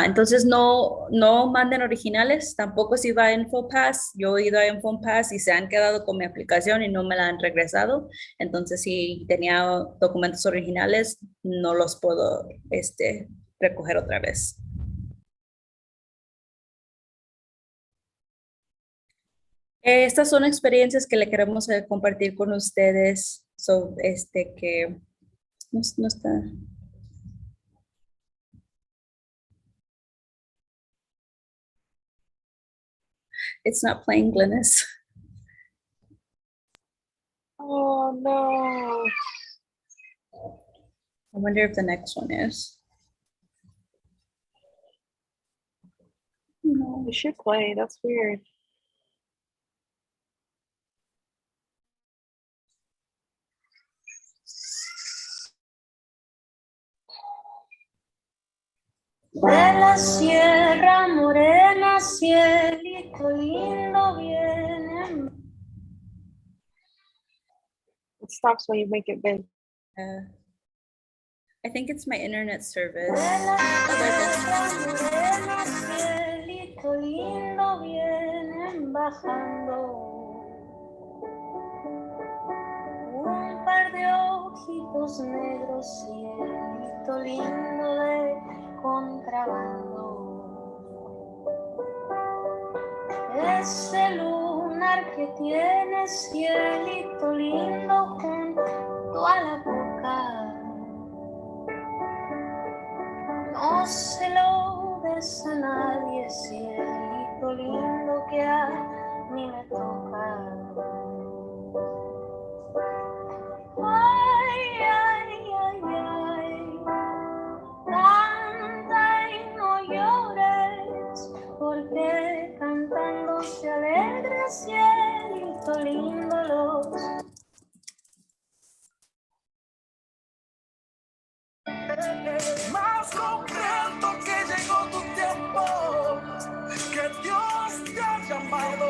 Entonces no manden originales, tampoco si va a InfoPass. Yo he ido a InfoPass y se han quedado con mi aplicación y no me la han regresado. Entonces, si tenía documentos originales, no los puedo recoger otra vez. Estas son experiencias que le queremos compartir con ustedes. Que no está. It's not playing, Glynis. Oh, no. I wonder if the next one is. No, it should play. That's weird. De la Sierra Morena, cielito lindo viene. It stops when you make it big. I think it's my internet service. De la Sierra Morena, cielito lindo vienen bajando. Un par de ojitos negros, cielito lindo de contrabando. Ese lunar que tiene, cielito lindo junto a la boca, no se lo des a nadie, cielito lindo que a mí me toca. Ay, ay, ay, ay. porque cantando se alegra cielito lindo los. Más comprendo que llegó tu tiempo, que Dios te ha llamado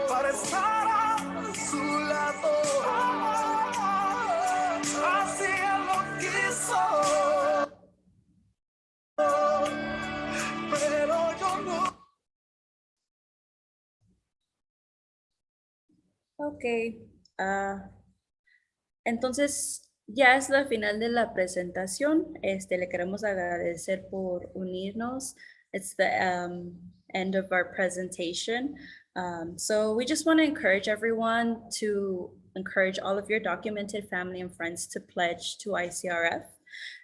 para estar a su lado. Así Él lo quiso, pero yo no. Ok. Entonces, ya es la final de la presentación. Le queremos agradecer por unirnos. It's the end of our presentation. So we just want to encourage everyone to encourage all of your documented family and friends to pledge to ICRF.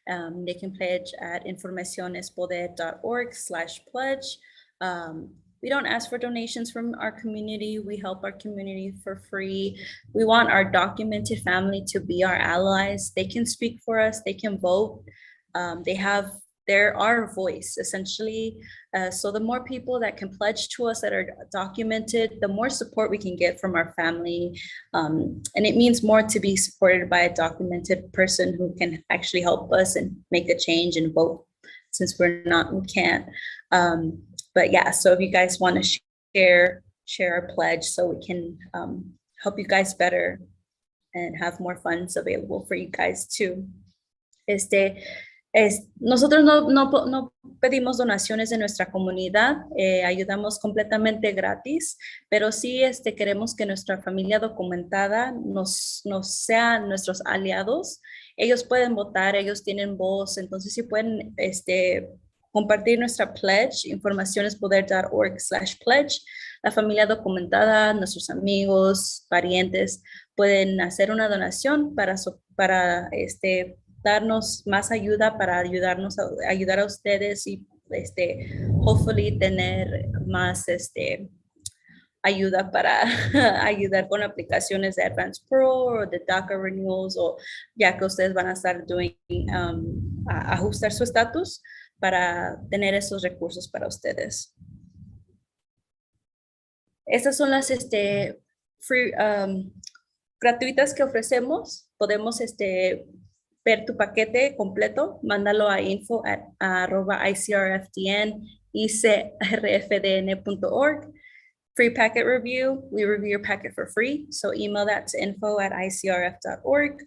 They can pledge at informacionespoder.org/pledge. We don't ask for donations from our community. We help our community for free. We want our documented family to be our allies. They can speak for us. They can vote. They're our voice, essentially. So the more people that can pledge to us that are documented, the more support we can get from our family. And it means more to be supported by a documented person who can actually help us and make a change and vote, since we can't. But yeah, so if you guys want to share our pledge so we can help you guys better and have more funds available for you guys too. Nosotros no pedimos donaciones de nuestra comunidad, ayudamos completamente gratis, pero sí queremos que nuestra familia documentada nos sean nuestros aliados. Ellos pueden votar, ellos tienen voz, entonces sí pueden compartir nuestra pledge, informacionespoder.org/pledge. La familia documentada, nuestros amigos, parientes pueden hacer una donación para darnos más ayuda, para ayudar a ustedes y hopefully tener más ayuda para ayudar con aplicaciones de Advance Parole o de Daca renewals, o ya que ustedes van a estar ajustar su estatus para tener esos recursos para ustedes. Estas son las free, gratuitas que ofrecemos. Podemos ver tu paquete completo, mándalo a info@icrfdn.org. Free packet review, we review your packet for free, so email that to info@icrf.org.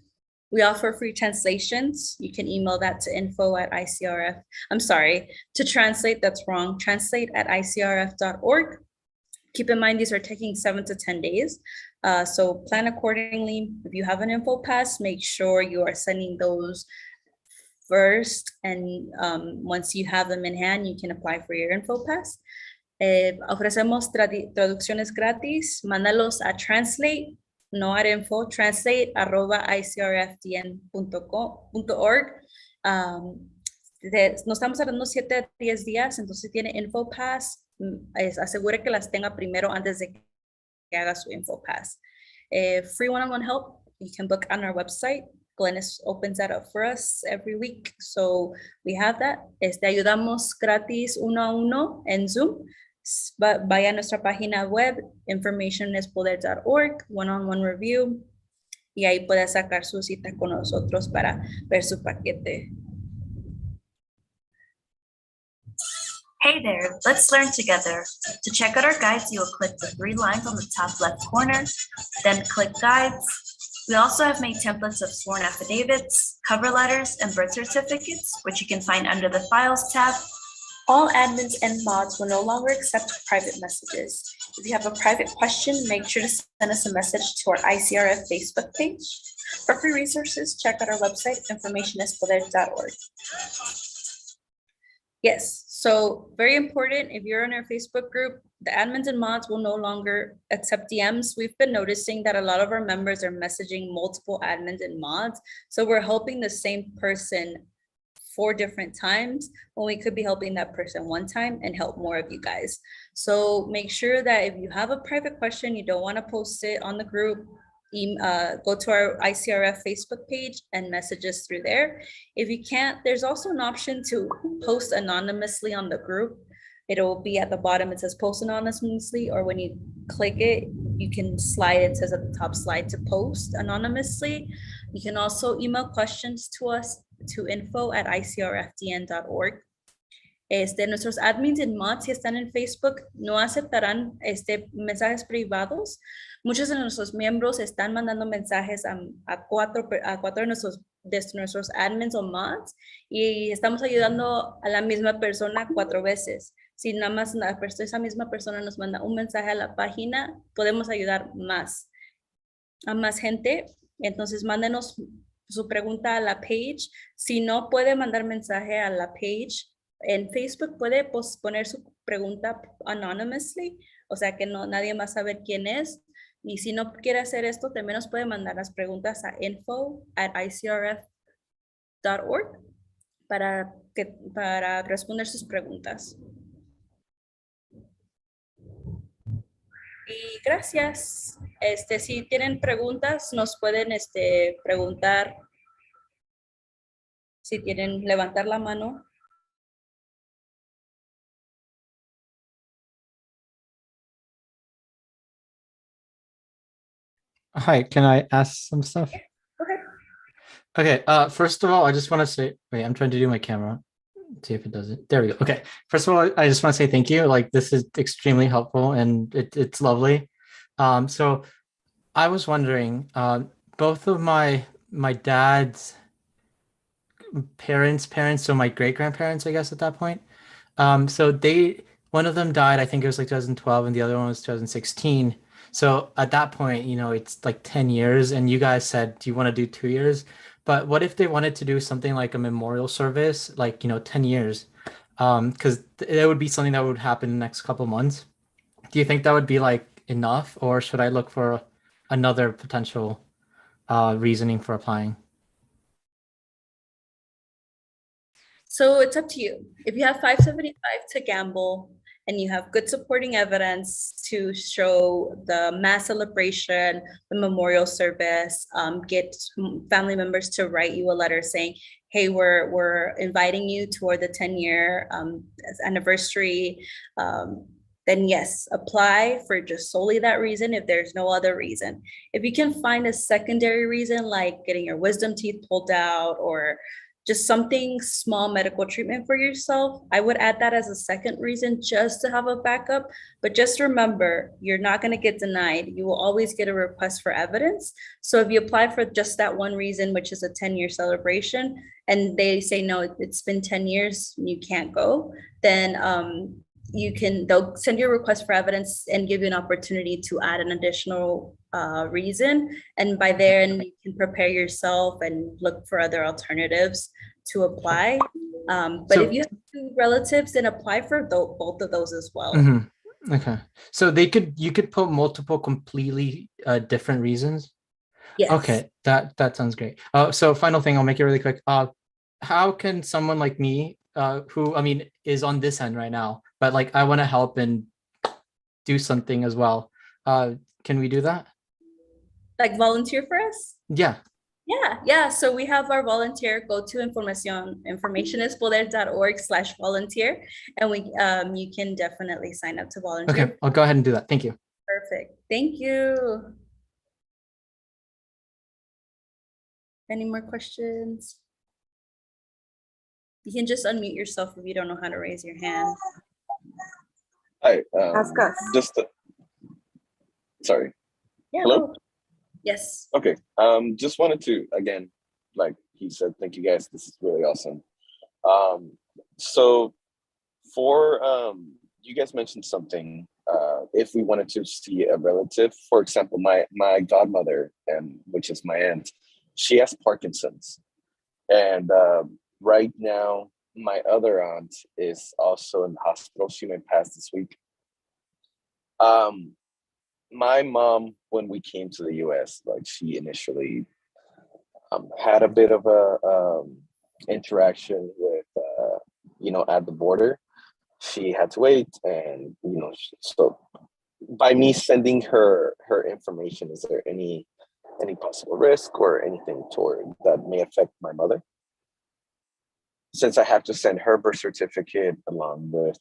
We offer free translations. You can email that to info@icrf. I'm sorry, to translate, that's wrong. Translate@icrf.org. Keep in mind, these are taking 7 to 10 days. So plan accordingly. If you have an info pass, make sure you are sending those first. And once you have them in hand, you can apply for your info pass. Ofrecemos traducciones gratis. Mándalos a translate, no at info, translate@icrfdn.org. Nos estamos tardando 7 a 10 días, entonces si tiene info pass, asegure que las tenga primero antes de que haga su info pass. Free one-on-one help, you can book on our website. Glennis opens that up for us every week, so we have that. Ayudamos gratis 1 a 1 en Zoom. Vaya a nuestra página web, informationespoder.org, one-on-one review, y ahí puede sacar su cita con nosotros para ver su paquete. Hey there, let's learn together. To check out our guides, you will click the 3 lines on the top left corner, then click Guides. We also have made templates of sworn affidavits, cover letters, and birth certificates, which you can find under the Files tab. All admins and mods will no longer accept private messages. If you have a private question, make sure to send us a message to our ICRF Facebook page. For free resources, check out our website, informationespoder.org. Yes, so very important, if you're in our Facebook group, the admins and mods will no longer accept DMs. We've been noticing that a lot of our members are messaging multiple admins and mods. So we're helping the same person 4 different times when we could be helping that person 1 time and help more of you guys. So make sure that if you have a private question, you don't want to post it on the group, go to our ICRF Facebook page and message us through there. If you can't, there's also an option to post anonymously on the group. It'll be at the bottom. It says post anonymously, or when you click it, you can slide. It says at the top, slide to post anonymously. You can also email questions to us to info@icrfdn.org. Nuestros admins en mods, si están en Facebook, no aceptarán mensajes privados. Muchos de nuestros miembros están mandando mensajes a cuatro de nuestros admins o mods, y estamos ayudando a la misma persona 4 veces. Si nada más esa misma persona nos manda un mensaje a la página, podemos ayudar a más gente. Entonces, mándenos su pregunta a la page. Si no puede mandar mensaje a la page en Facebook, puede poner su pregunta anonymously, o sea que nadie va a saber quién es. Y si no quiere hacer esto, también nos puede mandar las preguntas a info@icrf.org para responder sus preguntas. Y gracias. Si tienen preguntas, nos pueden preguntar. Si quieren levantar la mano. Hi, can I ask some stuff? Okay. Okay, first of all, I just want to say, wait, I'm trying to do my camera. See if it does it. There we go. Okay, first of all, I just want to say thank you. Like, this is extremely helpful and it's lovely. So I was wondering, both of my dad's parents, so my great-grandparents, I guess at that point. So one of them died, I think it was like 2012, and the other one was 2016. So at that point, it's like 10 years, and you guys said, do you want to do 2 years? But what if they wanted to do something like a memorial service, like, 10 years? Because it would be something that would happen in the next couple months. Do you think that would be like enough, or should I look for another potential reasoning for applying? So it's up to you. If you have 575 to gamble and you have good supporting evidence to show the mass celebration, the memorial service, get family members to write you a letter saying, hey, we're inviting you toward the 10-year anniversary, then yes, apply for just solely that reason if there's no other reason. If you can find a secondary reason, like getting your wisdom teeth pulled out or just something small medical treatment for yourself, I would add that as a second reason just to have a backup. But just remember, you're not going to get denied. You will always get a request for evidence. So if you apply for just that one reason, which is a 10-year celebration, and they say, no, it's been 10 years, you can't go, then they'll send you a request for evidence and give you an opportunity to add an additional reason. And by then you can prepare yourself and look for other alternatives to apply. But if you have 2 relatives, then apply for both of those as well. Mm-hmm. Okay. So you could put multiple completely different reasons. Yes. Okay. That sounds great. So final thing, I'll make it really quick. How can someone like me, who, is on this end right now, but like I want to help and do something as well, can we do that? Like volunteer for us? Yeah. Yeah. So we have our volunteer. Go to informacionespoder.org/volunteer, and you can definitely sign up to volunteer. Okay, I'll go ahead and do that. Thank you. Perfect. Thank you. Any more questions? You can just unmute yourself if you don't know how to raise your hand. Hi. Ask us. Sorry. Yeah. Hello? Yes. Okay. Just wanted to, again, like he said, thank you guys. This is really awesome. So for, you guys mentioned something, if we wanted to see a relative, for example, my godmother, which is my aunt, she has Parkinson's. And right now, my other aunt is also in the hospital. She may pass this week. My mom, when we came to the US, like she initially had a bit of a interaction with, at the border. She had to wait, and so by me sending her information, is there any possible risk or anything toward that may affect my mother? since I have to send her birth certificate along with,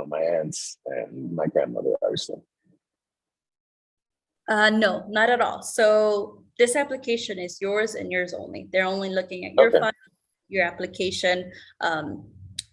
my aunts and my grandmother, obviously. No, not at all. So this application is yours and yours only. They're only looking at your Okay. file, your application.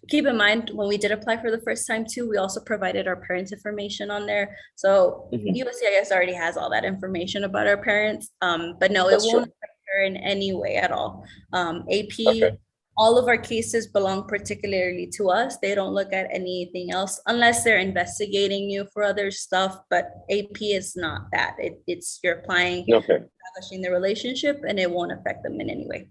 Keep in mind, when we did apply for the first time too, we also provided our parents' information on there. So USCIS already has all that information about our parents. But no, it won't affect her in any way at all. AP, all of our cases belong particularly to us. They don't look at anything else unless they're investigating you for other stuff, but AP is not that. It's you're applying, establishing the relationship, and it won't affect them in any way.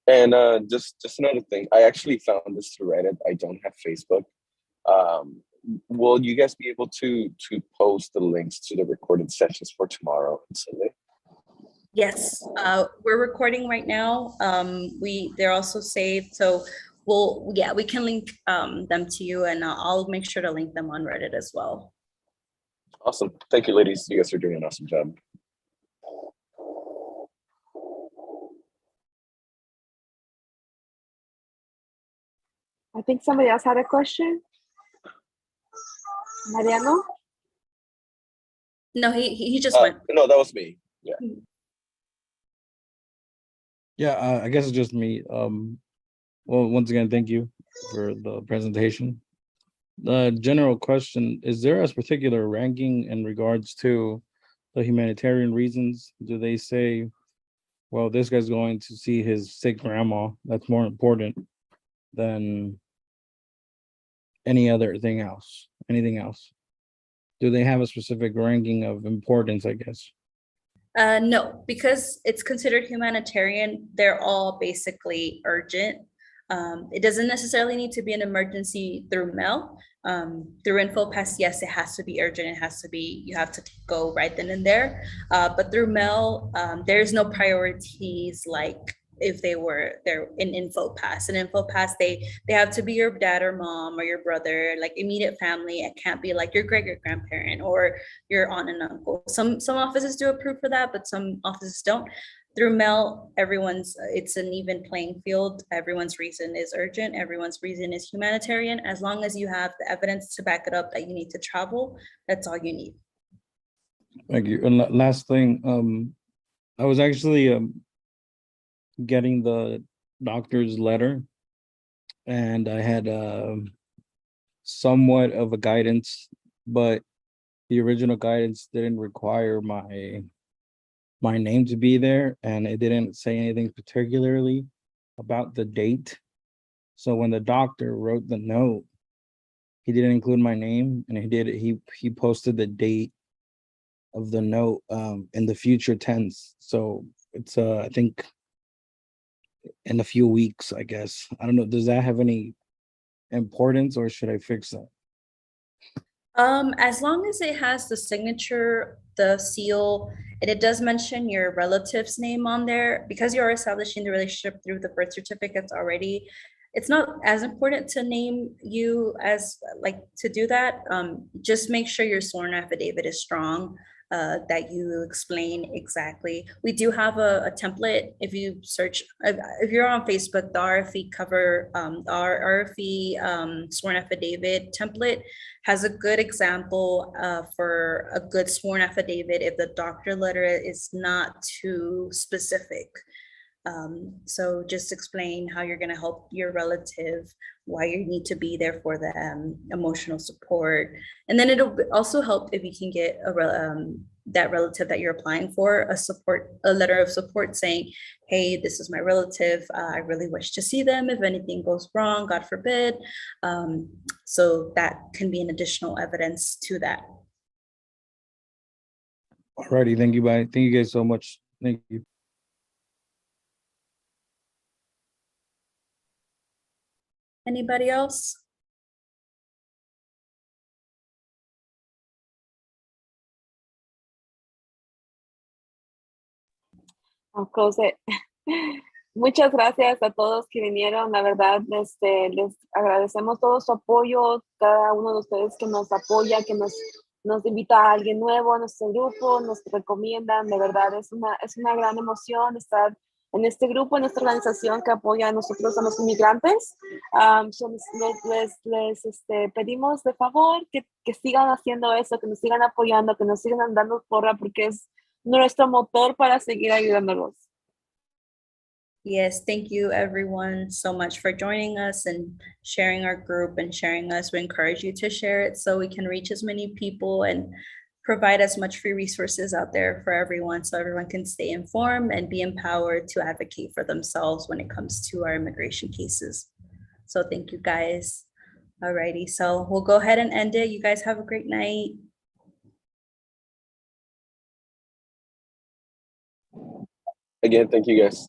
And just another thing, I actually found this through Reddit. I don't have Facebook. Will you guys be able to post the links to the recorded sessions for tomorrow and Sunday? Yes, we're recording right now. They're also saved, so we can link them to you, and I'll make sure to link them on Reddit as well. Awesome. Thank you, ladies. You guys are doing an awesome job. I think somebody else had a question. Mariano? No, he just went. No, that was me. Yeah. Yeah, I guess it's just me. Well, once again, thank you for the presentation. The general question, is there a particular ranking in regards to the humanitarian reasons? Do they say, well, this guy's going to see his sick grandma, that's more important than anything else? Do they have a specific ranking of importance, I guess? No, because it's considered humanitarian, they're all basically urgent. It doesn't necessarily need to be an emergency through mail. Through InfoPass, yes, it has to be urgent. It has to be, you have to go right then and there. But through mail, there's no priorities like if they're in InfoPass. In InfoPass, they have to be your dad or mom or your brother, like immediate family. It can't be like your great-grandparent or your aunt and uncle. Some offices do approve for that, but some offices don't. Through mail, it's an even playing field. Everyone's reason is urgent. Everyone's reason is humanitarian. As long as you have the evidence to back it up that you need to travel, that's all you need. Thank you. And last thing, I was actually getting the doctor's letter, and I had somewhat of a guidance, but the original guidance didn't require my name to be there, and it didn't say anything particularly about the date. So when the doctor wrote the note, he didn't include my name, and he posted the date of the note in the future tense. So it's I think in a few weeks, I guess. I don't know, does that have any importance, or should I fix that? As long as it has the signature, the seal, and it does mention your relative's name on there, because you're establishing the relationship through the birth certificates already, it's not as important to name you as like to do that. Just make sure your sworn affidavit is strong, that you explain exactly. We do have a template. If you search, if you're on Facebook, the RFE cover, our RFE sworn affidavit template has a good example for a good sworn affidavit if the doctor letter is not too specific. So just explain how you're going to help your relative, why you need to be there for them, emotional support. And then it'll also help if you can get that relative that you're applying for a letter of support saying, hey, this is my relative. I really wish to see them if anything goes wrong, God forbid. So that can be an additional evidence to that. Alrighty, thank you. Bye. Thank you guys so much. Thank you. Anybody else? I'll close it. Muchas gracias a todos que vinieron. La verdad, les agradecemos todo su apoyo, cada uno de ustedes que nos apoya, que nos invita a alguien nuevo a nuestro grupo, nos recomiendan. De verdad, es una gran emoción estar en este grupo, en esta organización que apoya a nosotros, a los inmigrantes. Pedimos de favor que sigan haciendo eso, que nos sigan apoyando, que nos sigan dando porra, porque es nuestro motor para seguir ayudándolos. Yes, thank you everyone so much for joining us and sharing our group and sharing us. We encourage you to share it so we can reach as many people and provide as much free resources out there for everyone so everyone can stay informed and be empowered to advocate for themselves when it comes to our immigration cases. So thank you guys. Alrighty, so we'll go ahead and end it. You guys have a great night. Again, thank you guys.